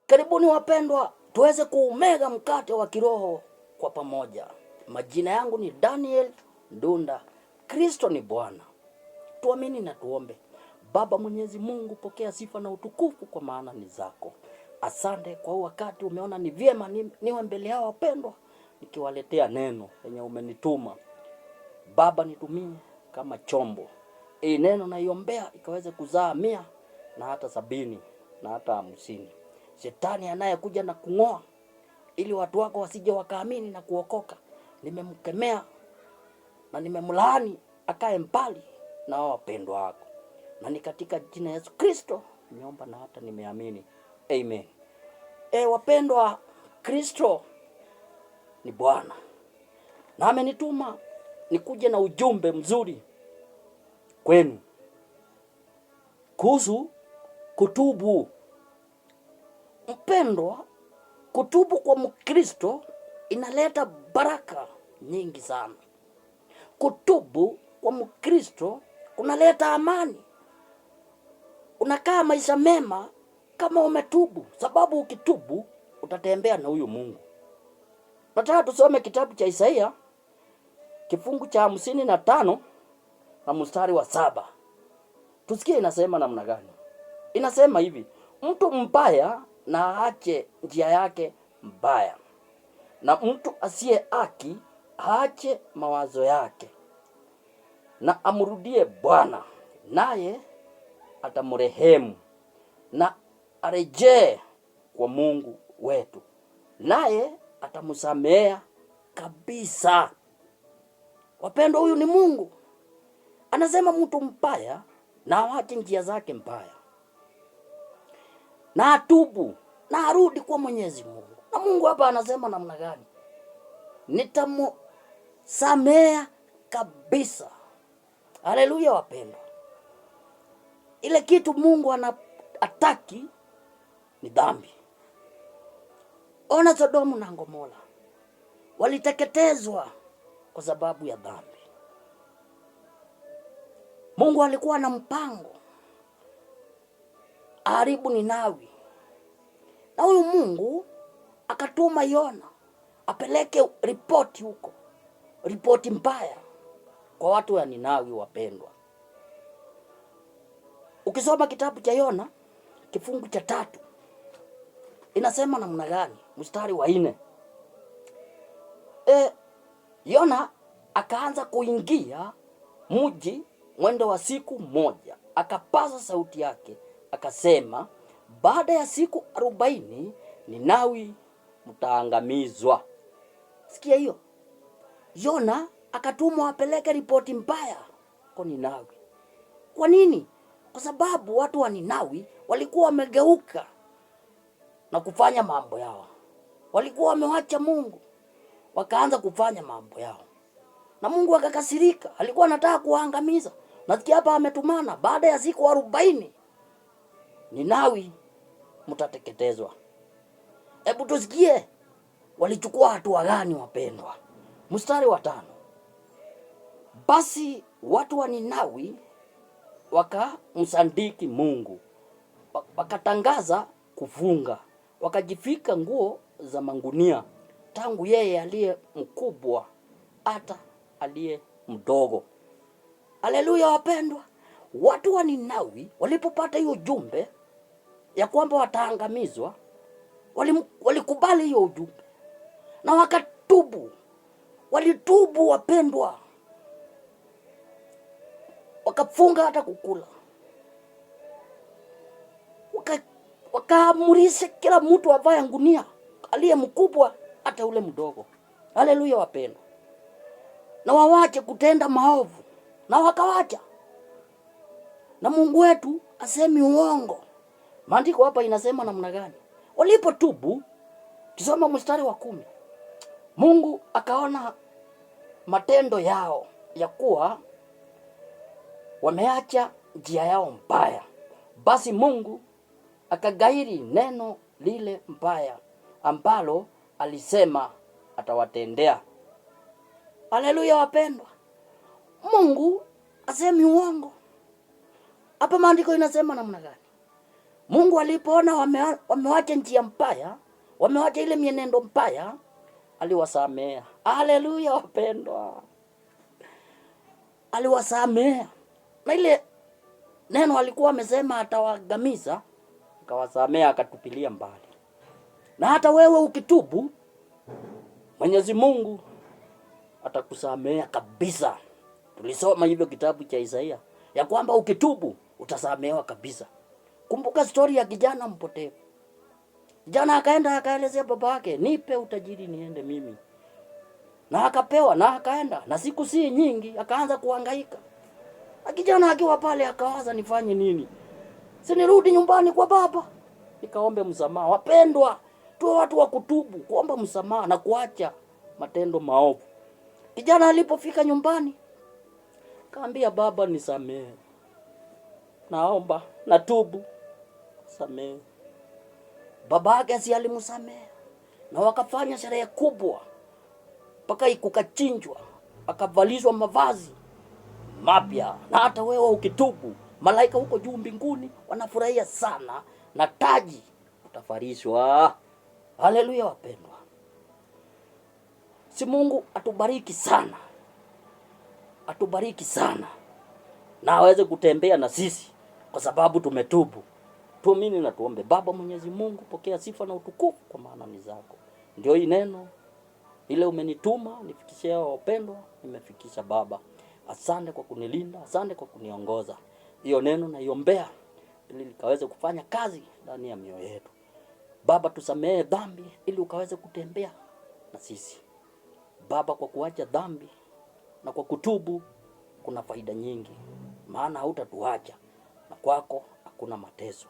Karibuni wapendwa, tuweze kuumega mkate wa kiroho kwa pamoja. Majina yangu ni Daniel Ndunda. Kristo ni Bwana. Tuamini na tuombe. Baba Mwenyezi Mungu, pokea sifa na utukufu kwa maana ni zako. Asante kwa wakati umeona ni vyema niwe mbele yao wapendwa, nikiwaletea neno lenye umenituma. Baba, nitumie kama chombo. Neno naiombea ikaweze kuzaa 100 na hata 70 na hata 50. Shetani anayekuja na kung'oa ili watu wako wasije wakaamini na kuokoka, nimemkemea na nimemlaani akae mbali na wapendwa wako. Na ni katika jina Yesu Kristo nimeomba na hata nimeamini. Amen. Wapendwa, Kristo ni Bwana. Na amenituma nikuje na ujumbe mzuri kwenu kuhusu kutubu. Mpendwa, kutubu kwa Mkristo inaleta baraka nyingi sana. Kutubu kwa Mkristo kunaleta amani. Unakaa maisha mema kama umetubu, sababu ukitubu utatembea na huyu Mungu. Nataka tusome kitabu cha Isaia kifungu cha 55 na mstari wa 7. Tusikie inasema namna gani. Inasema hivi: mtu mbaya na aache njia yake mbaya, na mtu asiye haki aache mawazo yake, na amrudie Bwana, naye atamrehemu, na arejee kwa Mungu wetu, naye atamsamea kabisa. Wapendwa, huyu ni Mungu. Anasema mtu mbaya na aache njia zake mbaya, na atubu na arudi kwa Mwenyezi Mungu. Na Mungu hapa anasema namna gani? Nitamsamea kabisa. Haleluya wapendwa. Ile kitu Mungu anataki ni dhambi. Ona Sodomu na Gomora, waliteketezwa kwa sababu ya dhambi. Mungu alikuwa na mpango aharibu Ninawi. Na huyu Mungu akatuma Yona apeleke ripoti huko, ripoti mbaya kwa watu wa Ninawi wapendwa. Ukisoma kitabu cha Yona kifungu cha 3, inasema namna gani? Mstari wa 4. Yona akaanza kuingia mji mwendo wa siku moja, akapaza sauti yake akasema, baada ya siku 40 Ninawi mtaangamizwa. Sikia hiyo. Yona akatumwa apeleke ripoti mbaya kwa Ninawi. Kwa nini? Kwa sababu watu wa Ninawi walikuwa wamegeuka na kufanya mambo yao. Walikuwa wamewacha Mungu, wakaanza kufanya mambo yao. Na Mungu akakasirika, alikuwa anataka kuangamiza. Nasikia hapa ametumana, baada ya siku 40 Ninawi mtateketezwa. Hebu tusikie walichukua hatua gani wapendwa. Mstari wa 5. Basi watu wa Ninawi wakamsandiki Mungu, wakatangaza kufunga, wakajifika nguo za mangunia, tangu yeye aliye mkubwa hata aliye mdogo. Haleluya wapendwa. Watu wa Ninawi walipopata hiyo ujumbe ya kwamba wataangamizwa, walikubali hiyo ujumbe na wakatubu. Walitubu wapendwa, wakafunga hata kukula, wakaamurisha kila mtu avae ngunia, aliye mkubwa hata ule mdogo. Haleluya wapendwa. Na wawache kutenda maovu, na wakawacha. Na Mungu wetu asemi uongo. Maandiko hapa inasema namna gani? Walipotubu, tusoma mstari wa 10. Mungu akaona matendo yao ya kuwa wameacha njia yao mbaya. Basi Mungu akagairi neno lile mbaya ambalo alisema atawatendea. Haleluya wapendwa. Mungu asemi uongo. Hapa maandiko inasema namna gani? Mungu alipoona wamewacha njia mbaya, wamewacha ile mienendo mbaya, aliwasamea. Haleluya wapendwa. Aliwasamea. Na ile neno alikuwa amesema atawagamiza, akawasamea, akatupilia mbali. Na hata wewe ukitubu, Mwenyezi Mungu atakusamea kabisa. Tulisoma hivyo kitabu cha Isaia ya kwamba ukitubu utasamehewa kabisa. Kumbuka story ya kijana mpotevu. Kijana akaenda akaelezea baba yake, nipe utajiri niende mimi. Na akapewa na akaenda, na siku si nyingi akaanza kuhangaika. Na kijana akiwa pale akawaza, nifanye nini? Si nirudi nyumbani kwa baba nikaombe msamaha. Wapendwa, tuwe watu wa kutubu, kuomba msamaha na kuacha matendo maovu. Kijana alipofika nyumbani kaambia baba, nisamehe, naomba, natubu, samehe. Baba yake si alimsamehe, na wakafanya sherehe kubwa mpaka ikukachinjwa, akavalishwa mavazi mapya. Na hata wewe ukitubu, malaika huko juu mbinguni wanafurahia sana, na taji utafarishwa. Haleluya wapendwa. Si Mungu atubariki sana, atubariki sana, na aweze kutembea na sisi kwa sababu tumetubu. Tuamini na tuombe. Baba Mwenyezi Mungu, pokea sifa na utukufu kwa maana ni zako. Ndio hii neno ile umenituma nifikishie wapendwa, nimefikisha Baba. Asante kwa kunilinda, asante kwa kuniongoza. Hiyo neno naiombea ili likaweze kufanya kazi ndani ya mioyo yetu. Baba, tusamehe dhambi ili ukaweze kutembea na sisi. Baba, kwa kuacha dhambi na kwa kutubu kuna faida nyingi, maana hautatuacha na kwako hakuna mateso.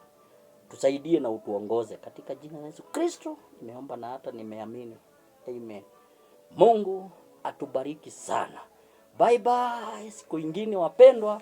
Tusaidie na utuongoze katika jina la Yesu Kristo nimeomba na hata nimeamini. Amen. Mungu atubariki sana. Bye bye. Siku ingine wapendwa.